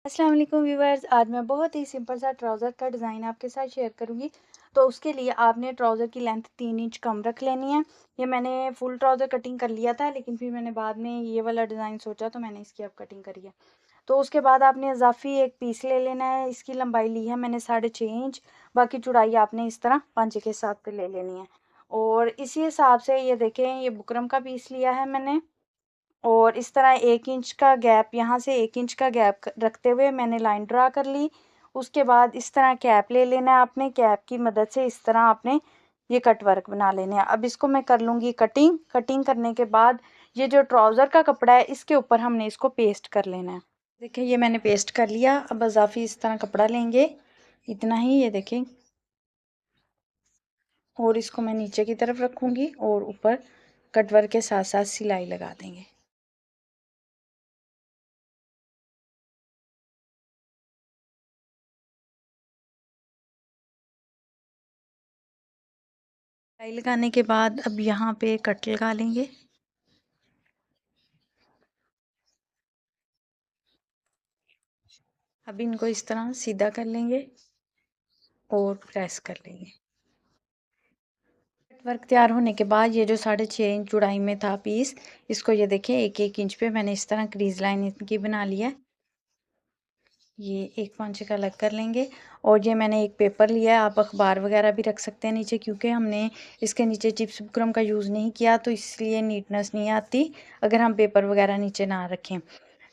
अस्सलाम वालेकुम व्यूवर्स। आज मैं बहुत ही सिंपल सा ट्राउज़र का डिज़ाइन आपके साथ शेयर करूंगी। तो उसके लिए आपने ट्राउज़र की लेंथ 3 इंच कम रख लेनी है। ये मैंने फुल ट्राउज़र कटिंग कर लिया था, लेकिन फिर मैंने बाद में ये वाला डिज़ाइन सोचा तो मैंने इसकी अब कटिंग करी है। तो उसके बाद आपने इजाफी एक पीस ले लेना है। इसकी लंबाई ली है मैंने 6.5 इंच। बाकी चौड़ाई आपने इस तरह पांचे के साथ पे ले लेनी है। और इसी हिसाब से ये देखें, ये बुकरम का पीस लिया है मैंने। और इस तरह 1 इंच का गैप, यहाँ से 1 इंच का गैप रखते हुए मैंने लाइन ड्रा कर ली। उसके बाद इस तरह कैप ले लेना है आपने। कैप की मदद से इस तरह आपने ये कट वर्क बना लेने हैं। अब इसको मैं कर लूँगी कटिंग। कटिंग करने के बाद ये जो ट्राउज़र का कपड़ा है इसके ऊपर हमने इसको पेस्ट कर लेना है। देखिए ये मैंने पेस्ट कर लिया। अब इजाफी इस तरह कपड़ा लेंगे, इतना ही, ये देखें। और इसको मैं नीचे की तरफ रखूँगी और ऊपर कटवर्क के साथ साथ सिलाई लगा देंगे। सिलाई लगाने के बाद अब यहाँ पे कट लगा लेंगे। अब इनको इस तरह सीधा कर लेंगे और प्रेस कर लेंगे। वर्क तैयार होने के बाद ये जो 6.5 इंच चौड़ाई में था पीस, इसको ये देखें 1-1 इंच पे मैंने इस तरह क्रीज लाइन इनकी बना लिया है। ये एक पांचे का अलग कर लेंगे। और ये मैंने एक पेपर लिया है, आप अखबार वगैरह भी रख सकते हैं नीचे, क्योंकि हमने इसके नीचे चिप्स बुकरम का यूज़ नहीं किया तो इसलिए नीटनेस नहीं आती अगर हम पेपर वगैरह नीचे ना रखें।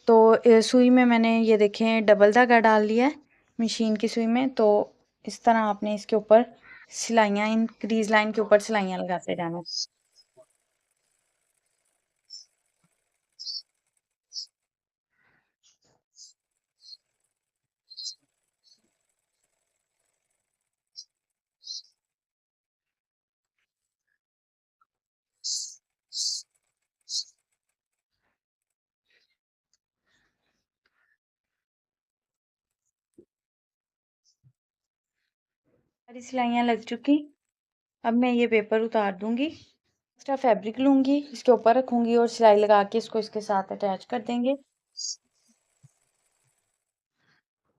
तो सुई में मैंने ये देखें डबल धागा डाल लिया है मशीन की सुई में। तो इस तरह आपने इसके ऊपर सिलाइयाँ, इन क्रीज लाइन के ऊपर सिलाइयाँ लगाते जाना। सारी सिलाइयाँ लग चुकी। अब मैं ये पेपर उतार दूंगी। एक्स्ट्रा फैब्रिक लूंगी, इसके ऊपर रखूंगी और सिलाई लगा के इसको इसके साथ अटैच कर देंगे।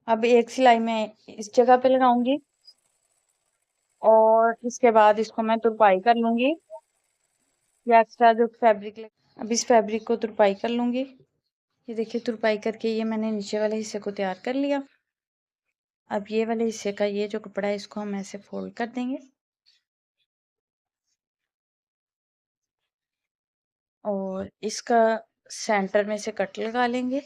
अब एक सिलाई मैं इस जगह पे लगाऊंगी और इसके बाद इसको मैं तुरपाई कर लूंगी। या एक्स्ट्रा जो फैब्रिक लग, अब इस फैब्रिक को तुरपाई कर लूंगी। ये देखिए तुरपाई करके ये मैंने नीचे वाले हिस्से को तैयार कर लिया। अब ये वाले हिस्से का ये जो कपड़ा है इसको हम ऐसे फोल्ड कर देंगे और इसका सेंटर में से कट लगा लेंगे।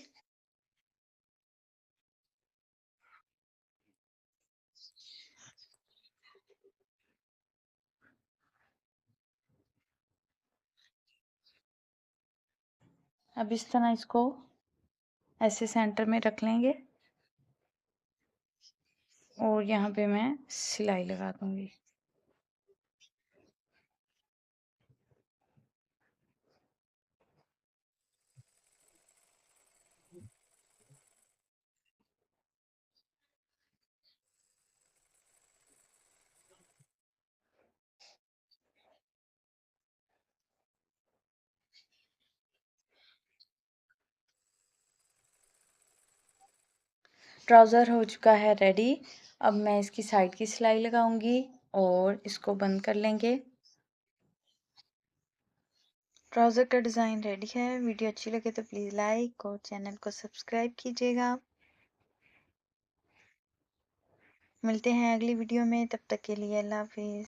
अब इस तरह इसको ऐसे सेंटर में रख लेंगे और यहाँ पे मैं सिलाई लगा दूंगी। ट्राउज़र हो चुका है रेडी। अब मैं इसकी साइड की सिलाई लगाऊंगी और इसको बंद कर लेंगे। ट्राउज़र का डिज़ाइन रेडी है। वीडियो अच्छी लगे तो प्लीज़ लाइक और चैनल को सब्सक्राइब कीजिएगा। मिलते हैं अगली वीडियो में, तब तक के लिए अल्लाह हाफिज़।